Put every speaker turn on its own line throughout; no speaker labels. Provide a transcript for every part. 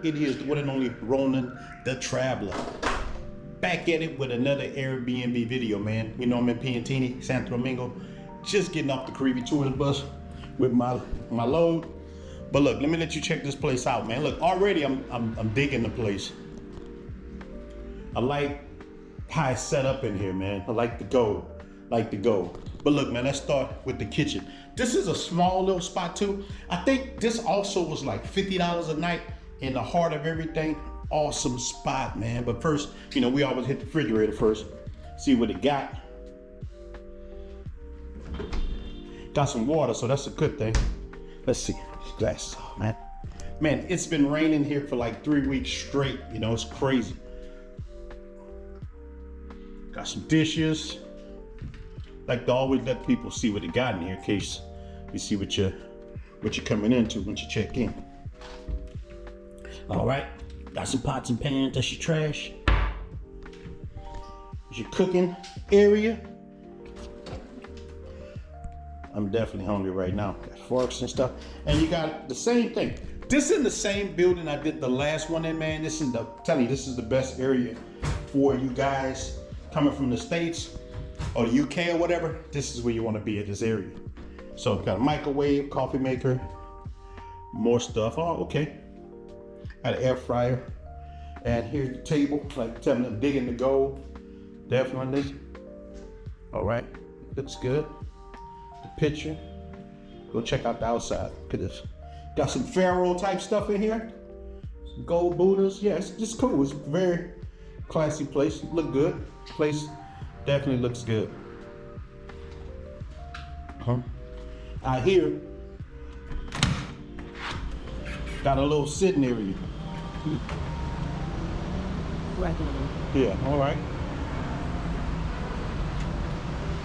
It is the one and only Ronin the Traveler. Back at it with another Airbnb video, man. You know, I'm in Piantini, Santo Domingo. Just getting off the Caribbean tourist bus with my load. But look, let me let you check this place out, man. Look, already I'm digging the place. I like how it's set up in here, man. I like the gold. But look, man, let's start with the kitchen. This is a small little spot too. I think this also was like $50 a night in the heart of everything. Awesome spot, man. But first, you know, we always hit the refrigerator first. See what it got. Got some water, so that's a good thing. Let's see. Glasses off, man. Man, it's been raining here for like 3 weeks straight. You know, it's crazy. Got some dishes. Like to always let people see what they got in here in case you see what you're coming into when you check in. All right, got some pots and pans. That's your trash. That's your cooking area. I'm definitely hungry right now. Got forks and stuff. And you got the same thing. This is in the same building I did the last one in, man. This is I'm telling you, this is the best area for you guys coming from the States or the UK or whatever. This is where you want to be at this area. So got a microwave, coffee maker, more stuff. Oh, okay. Got an air fryer. And here's the table, like telling them digging the gold. Definitely. All right, looks good. The picture. Go check out the outside. Look at this. Got some pharaoh type stuff in here. Some gold Buddhas. Yeah, it's just cool. It's a very classy place. Look good. Place definitely looks good. Out here, got a little sitting area. Yeah, all right.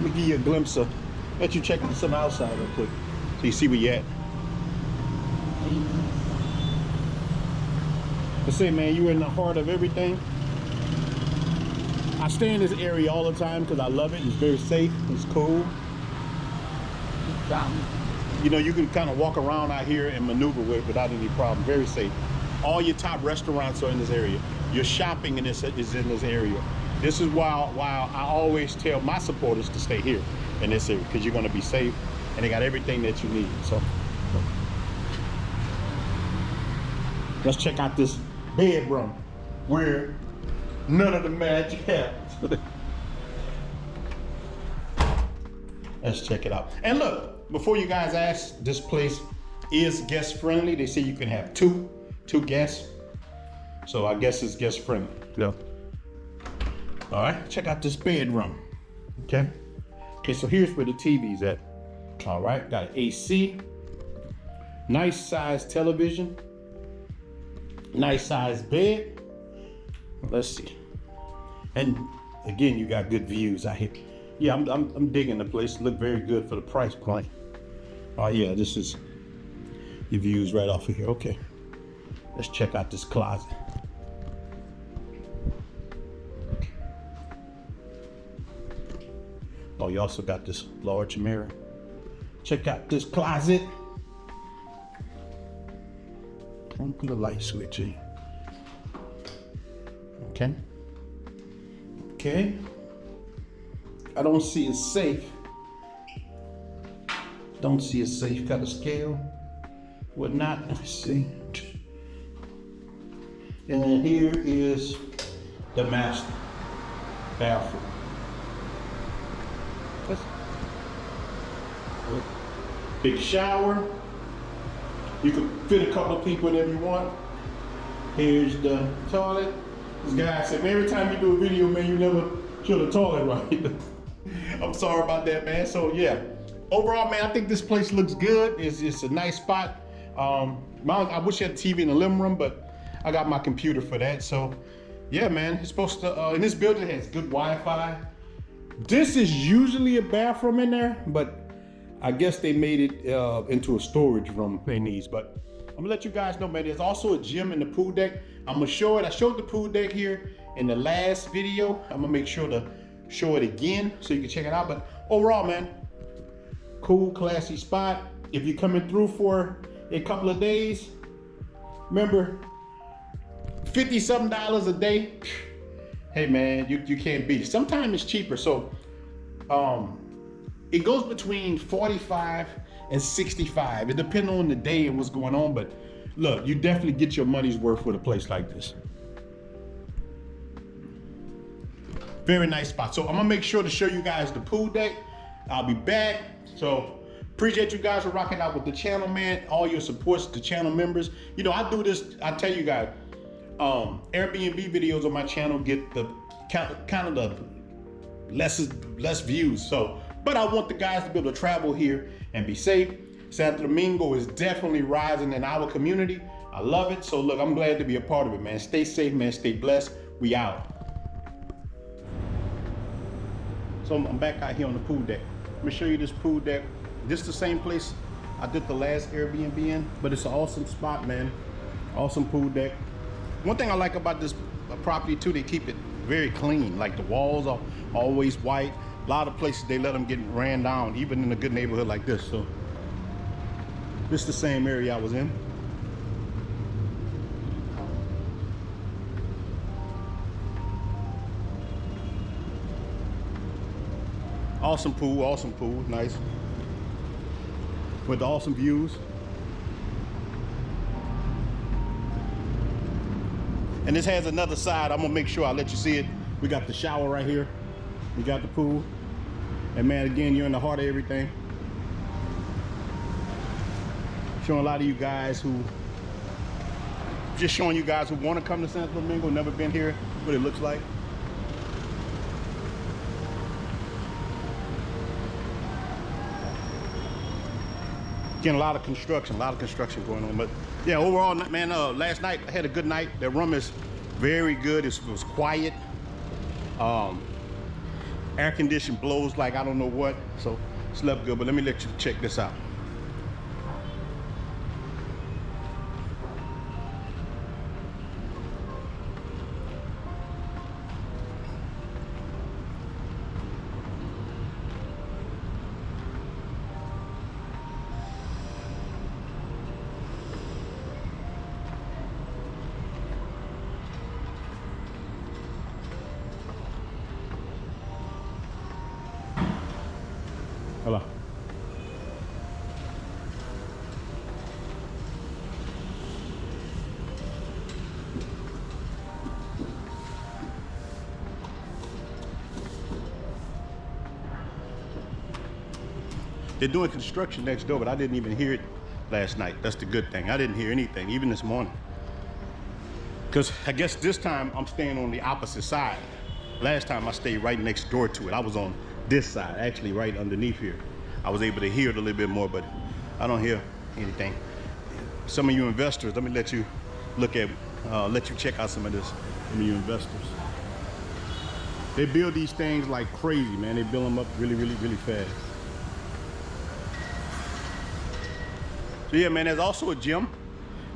Let me give you a glimpse of, let you check some outside real quick so you see where you're at. I say, man, you're in the heart of everything. I stay in this area all the time because I love it. It's very safe. It's cool. You know, you can kind of walk around out here and maneuver with it without any problem. Very safe. All your top restaurants are in this area. Your shopping in this is in this area. This is why I always tell my supporters to stay here in this area because you're going to be safe and they got everything that you need. So let's check out this bedroom where none of the magic happens. Let's check it out. And look, before you guys ask, this place is guest friendly. They say you can have two guests. So I guess it's guest friendly. Yeah. All right, check out this bedroom. Okay, so here's where the TV's at. All right, got an AC, nice size television, nice size bed. Let's see. And again, you got good views out here. Yeah, I'm digging the place. Look very good for the price point. Oh yeah, this is your views right off of here. Okay, let's check out this closet. Oh, you also got this large mirror. Check out this closet. Don't put a light switch in. Okay. Okay. I don't see a safe. Don't see a safe. Got a scale. Whatnot. Let's see. And then here is the master bathroom. Big shower. You can fit a couple of people in if you want. Here's the toilet. This guy said, man, every time you do a video, man, you never show the toilet right. I'm sorry about that, man. So yeah, overall, man, I think this place looks good. It's a nice spot. I wish I had a TV in the living room, but I got my computer for that. So yeah, man, it's supposed to, in this building it has good Wi-Fi. This is usually a bathroom in there, but I guess they made it into a storage room they need. But I'm gonna let you guys know, man, there's also a gym in the pool deck. I'm gonna show it. I showed the pool deck here in the last video. I'm gonna make sure to show it again so you can check it out. But overall, man, cool, classy spot. If you're coming through for a couple of days, remember, $50-something a day. Hey man, you can't beat it. Sometimes it's cheaper. So it goes between 45 and 65. It depends on the day and what's going on, but look, you definitely get your money's worth with a place like this. Very nice spot. So I'm gonna make sure to show you guys the pool deck. I'll be back. So appreciate you guys for rocking out with the channel, man. All your supports, the channel members. You know, I do this, I tell you guys, Airbnb videos on my channel get the kind of the less views. So, but I want the guys to be able to travel here and be safe. Santo Domingo is definitely rising in our community. I love it. So look, I'm glad to be a part of it, man. Stay safe, man. Stay blessed. We out. So I'm back out here on the pool deck. Let me show you this pool deck. This is the same place I did the last Airbnb in, but it's an awesome spot, man. Awesome pool deck. One thing I like about this property too, they keep it very clean. Like the walls are always white. A lot of places they let them get ran down, even in a good neighborhood like this. So this is the same area I was in. Awesome pool, nice. With awesome views. And this has another side. I'm gonna make sure I let you see it. We got the shower right here. We got the pool. And man, again, you're in the heart of everything. Showing a lot of you guys who, just showing you guys who want to come to Santo Domingo, never been here, what it looks like. Getting a lot of construction going on. But yeah, overall, man, last night I had a good night. The room is very good. It was quiet. Air condition blows like I don't know what. So slept good, but let me let you check this out. Hello. They're doing construction next door, but I didn't even hear it last night. That's the good thing. I didn't hear anything, even this morning. Because I guess this time I'm staying on the opposite side. Last time I stayed right next door to it. I was on this side, actually right underneath here. I was able to hear it a little bit more, but I don't hear anything. Some of you investors, let me let you look at, let you check out some of this. Some of you investors. They build these things like crazy, man. They build them up really fast. So yeah, man, there's also a gym.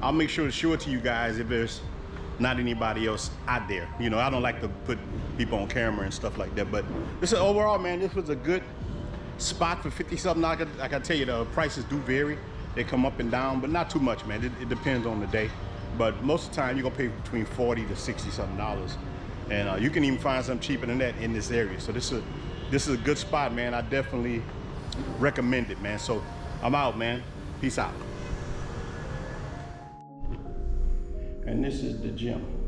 I'll make sure to show it to you guys if there's not anybody else out there. You know, I don't like to put people on camera and stuff like that, but this is overall, man, this was a good spot for 50-something. Like I tell you, the prices do vary. They come up and down, but not too much, man. It depends on the day. But most of the time, you're gonna pay between $40 to $60-something. And you can even find something cheaper than that in this area. So this is a good spot, man. I definitely recommend it, man. So I'm out, man. Peace out. And this is the gym.